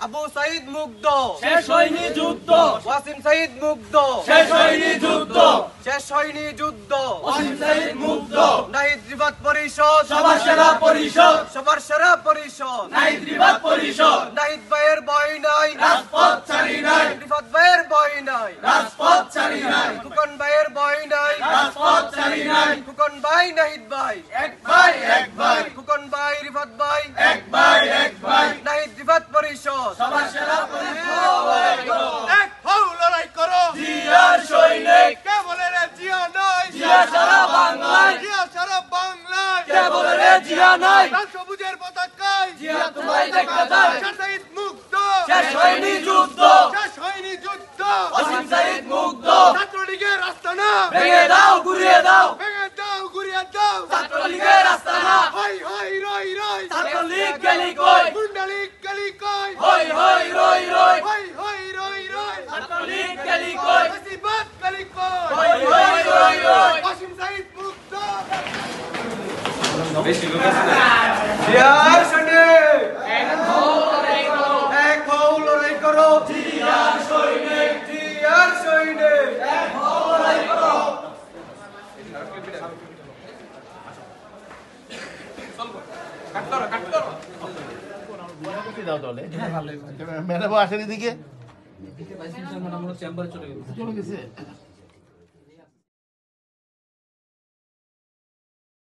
আবু সাইদ মুগ্ধ, শেষ হয়নি যুদ্ধ, ওয়াসিম সাইদ মুগ্ধ, শেষ হয়নি যুদ্ধ, শেষ হয়নি যুদ্ধ, ওয়াসিম সাইদ মুগ্ধ, নাহিদ রিফাত পরিষদ, সবার সেরা পরিষদ, সবার সেরা পরিষদ, নাহিদ রিফাত পরিষদ, নাহিদ ভাইয়ের ভয় নাই, রাজপথ ছাড়ি নাই, রিফাত ভাইয়ের ভয় নাই, রাজপথ ছাড়ি নাই, ফুকন ভাইয়ের ভয় নাই, রাজপথ ছাড়ি নাই, ফুকন ভাই নাহিদ ভাই, এক ভাই এক ভাই, ফুকন ভাই রিফাত ভাই, এক ভাই এক ভাই, নাহিদ রিফাত পরিষদ, সবার সেরা পরিষদ। এক হও লড়াই করো, জিয়ার সৈনিক, কে বলে রে জিয়া নাই, জিয়া সারা বাংলায়, জিয়া সারা বাংলায়, কে বলে রে জিয়া নাই, লাল সবুজের পতাকায়, জিয়া তোমায় দেখতে চায়, শেষ শহীদ মুগ্ধ, শেষ হয়নি যুদ্ধ, শেষ হয়নি যুদ্ধ, ওয়াসিম সাইদ মুগ্ধ, ছাত্রলীগের আস্তানা, ভেঙে দাও ঘুরিয়ে দাও, ভেঙে দাও ঘুরিয়ে দাও, ছাত্রলীগের আস্তানা, হই হই রই রই, ছাত্রলীগ গেলি কই, গুন্ডালিক গলি কই, হই হই রই রই, হই হই রই রই, ছাত্রলীগ গেলি কই, ফেসিবাদ গলি কই, হই হই রই রই, ওয়াসিম সাইদ মুগ্ধ। জিয়ার সৈনিক, এক হও লড়াই করো, জিয়ার সৈনিক, জিয়ার সৈনিক, লড়াই করো, ম্যাডাম আসেন এদিকে চলে গেছে